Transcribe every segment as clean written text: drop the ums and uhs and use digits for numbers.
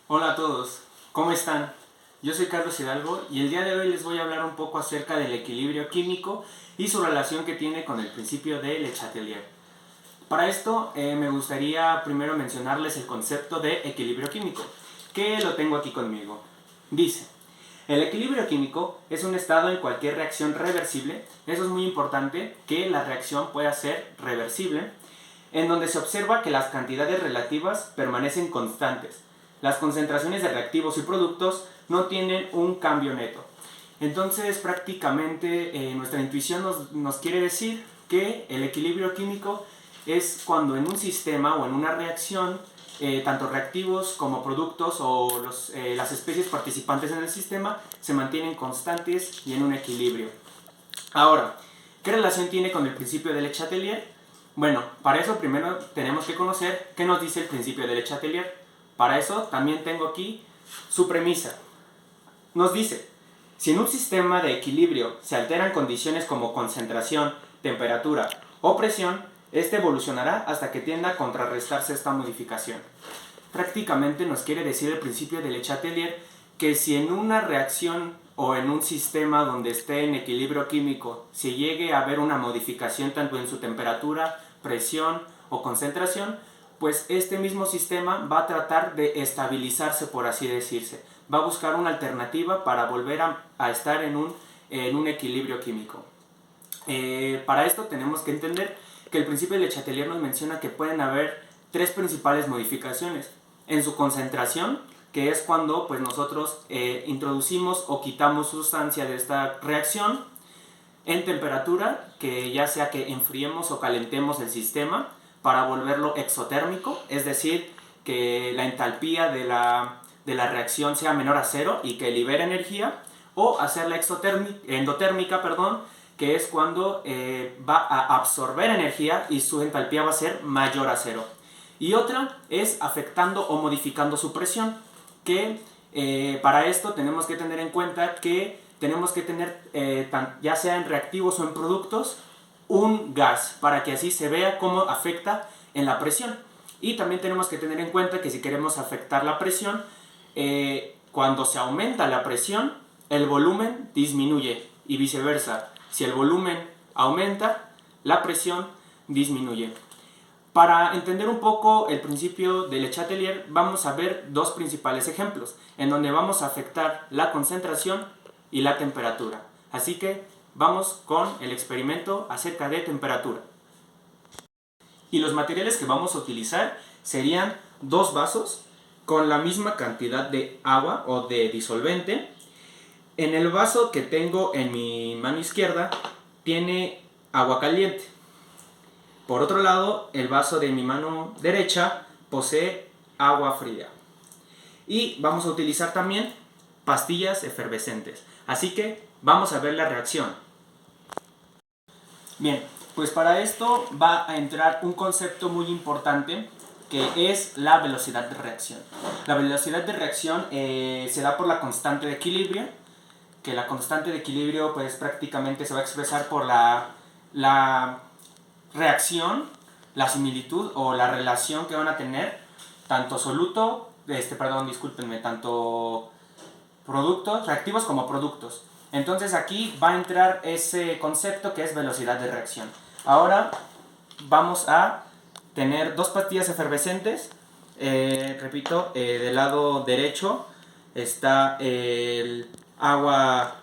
Hola a todos, ¿cómo están? Yo soy Carlos Hidalgo y el día de hoy les voy a hablar un poco acerca del equilibrio químico y su relación que tiene con el principio de Le Chatelier. Para esto me gustaría primero mencionarles el concepto de equilibrio químico, que lo tengo aquí conmigo. Dice, el equilibrio químico es un estado en cualquier reacción reversible, eso es muy importante, que la reacción pueda ser reversible, en donde se observa que las cantidades relativas permanecen constantes. Las concentraciones de reactivos y productos no tienen un cambio neto. Entonces prácticamente nuestra intuición nos quiere decir que el equilibrio químico es cuando en un sistema o en una reacción tanto reactivos como productos o las especies participantes en el sistema se mantienen constantes y en un equilibrio. Ahora, ¿qué relación tiene con el principio de Le Chatelier? Bueno, para eso primero tenemos que conocer qué nos dice el principio de Le Chatelier. Para eso también tengo aquí su premisa. Nos dice, si en un sistema de equilibrio se alteran condiciones como concentración, temperatura o presión, este evolucionará hasta que tienda a contrarrestarse esta modificación. Prácticamente nos quiere decir el principio de Le Chatelier que si en una reacción o en un sistema donde esté en equilibrio químico se llegue a ver una modificación tanto en su temperatura, presión o concentración, pues este mismo sistema va a tratar de estabilizarse, por así decirse. Va a buscar una alternativa para volver a estar en un equilibrio químico. Para esto tenemos que entender que el principio de Le Chatelier nos menciona que pueden haber tres principales modificaciones. En su concentración, que es cuando pues, nosotros introducimos o quitamos sustancia de esta reacción. En temperatura, que ya sea que enfriemos o calentemos el sistema para volverlo exotérmico, es decir, que la entalpía de la reacción sea menor a cero y que libere energía, o hacerla endotérmica, que es cuando va a absorber energía y su entalpía va a ser mayor a cero. Y otra es afectando o modificando su presión, que para esto tenemos que tener en cuenta que tenemos que tener, ya sea en reactivos o en productos, un gas, para que así se vea cómo afecta en la presión. Y también tenemos que tener en cuenta que si queremos afectar la presión, cuando se aumenta la presión, el volumen disminuye y viceversa. Si el volumen aumenta, la presión disminuye. Para entender un poco el principio de Le Chatelier, vamos a ver dos principales ejemplos, en donde vamos a afectar la concentración y la temperatura. Así que vamos con el experimento acerca de temperatura. Y los materiales que vamos a utilizar serían dos vasos con la misma cantidad de agua o de disolvente. En el vaso que tengo en mi mano izquierda tiene agua caliente. Por otro lado, el vaso de mi mano derecha posee agua fría. Y vamos a utilizar también pastillas efervescentes. Así que vamos a ver la reacción. Bien, pues para esto va a entrar un concepto muy importante que es la velocidad de reacción. La velocidad de reacción se da por la constante de equilibrio, que la constante de equilibrio pues prácticamente se va a expresar por la reacción, la similitud o la relación que van a tener tanto tanto productos, reactivos como productos. Entonces aquí va a entrar ese concepto que es velocidad de reacción. Ahora vamos a tener dos pastillas efervescentes. Repito, del lado derecho está el agua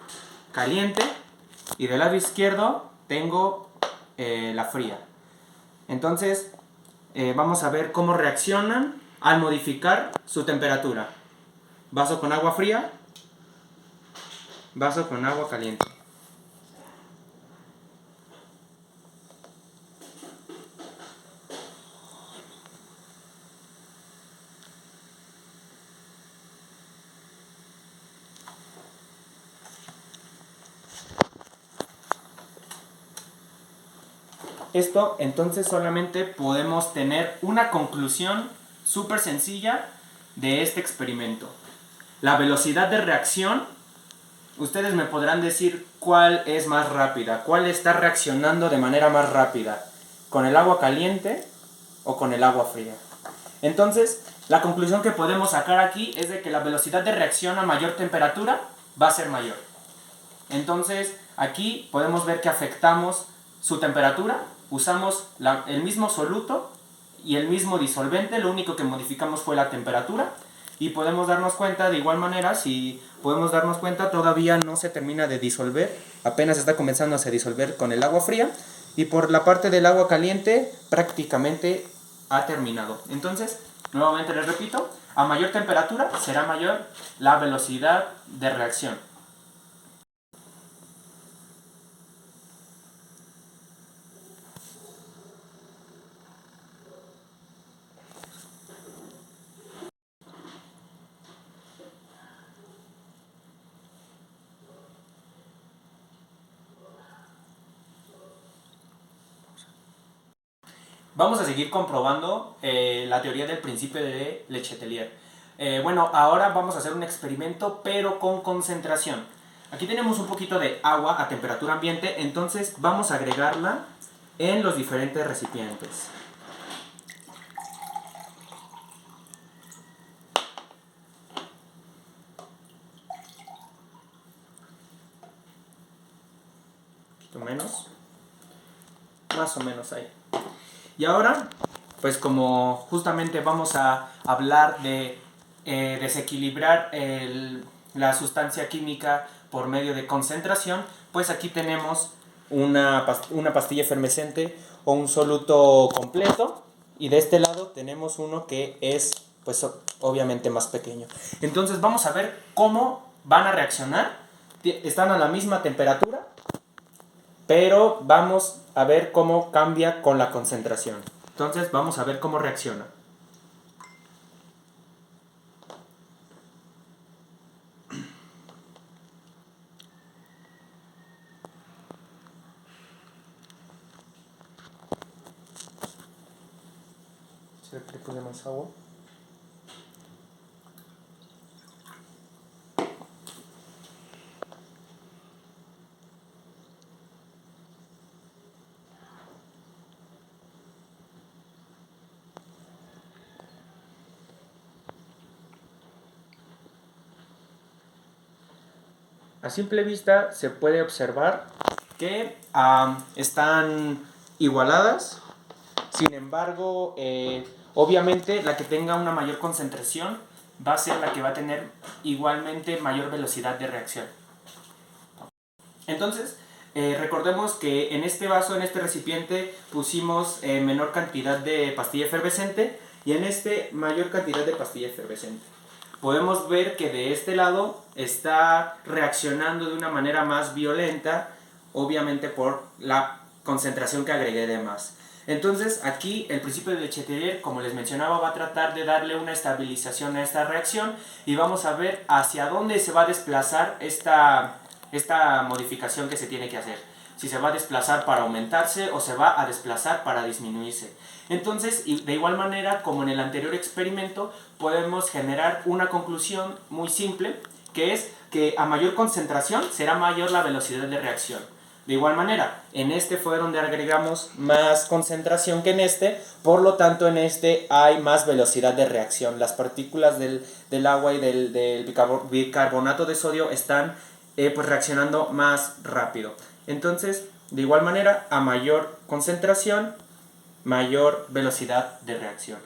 caliente y del lado izquierdo tengo la fría. Entonces vamos a ver cómo reaccionan al modificar su temperatura. Vaso con agua fría, vaso con agua caliente. Esto entonces solamente podemos tener una conclusión súper sencilla de este experimento. La velocidad de reacción, ustedes me podrán decir cuál es más rápida, cuál está reaccionando de manera más rápida, con el agua caliente o con el agua fría. Entonces, la conclusión que podemos sacar aquí es de que la velocidad de reacción a mayor temperatura va a ser mayor. Entonces, aquí podemos ver que afectamos su temperatura, usamos el mismo soluto y el mismo disolvente, lo único que modificamos fue la temperatura, y podemos darnos cuenta, de igual manera, si podemos darnos cuenta, todavía no se termina de disolver, apenas está comenzando a se disolver con el agua fría, y por la parte del agua caliente prácticamente ha terminado. Entonces, nuevamente les repito, a mayor temperatura será mayor la velocidad de reacción. Vamos a seguir comprobando la teoría del principio de Le Chatelier. Bueno, ahora vamos a hacer un experimento, pero con concentración. Aquí tenemos un poquito de agua a temperatura ambiente, entonces vamos a agregarla en los diferentes recipientes. Un poquito menos, más o menos ahí. Y ahora, pues como justamente vamos a hablar de desequilibrar la sustancia química por medio de concentración, pues aquí tenemos una pastilla efervescente o un soluto completo, y de este lado tenemos uno que es pues obviamente más pequeño. Entonces vamos a ver cómo van a reaccionar. Están a la misma temperatura, pero vamos a ver cómo cambia con la concentración. Entonces vamos a ver cómo reacciona. ¿Será que le puse más agua? A simple vista se puede observar que están igualadas. Sin embargo, obviamente la que tenga una mayor concentración va a ser la que va a tener igualmente mayor velocidad de reacción. Entonces, recordemos que en este vaso, en este recipiente, pusimos menor cantidad de pastilla efervescente y en este mayor cantidad de pastilla efervescente. Podemos ver que de este lado está reaccionando de una manera más violenta, obviamente por la concentración que agregué de más. Entonces aquí el principio de Le Chatelier, como les mencionaba, va a tratar de darle una estabilización a esta reacción, y vamos a ver hacia dónde se va a desplazar esta modificación que se tiene que hacer. Si se va a desplazar para aumentarse o se va a desplazar para disminuirse. Entonces, de igual manera como en el anterior experimento, podemos generar una conclusión muy simple, que es que a mayor concentración será mayor la velocidad de reacción. De igual manera, en este fue donde agregamos más concentración que en este, por lo tanto en este hay más velocidad de reacción. Las partículas del agua y del bicarbonato de sodio están pues reaccionando más rápido. Entonces, de igual manera, a mayor concentración, mayor velocidad de reacción.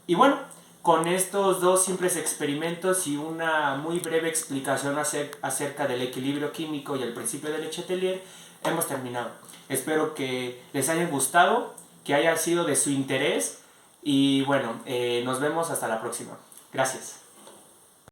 Y bueno, con estos dos simples experimentos y una muy breve explicación acerca del equilibrio químico y el principio de Le Chatelier, hemos terminado. Espero que les haya gustado, que haya sido de su interés, y bueno, nos vemos hasta la próxima. Gracias.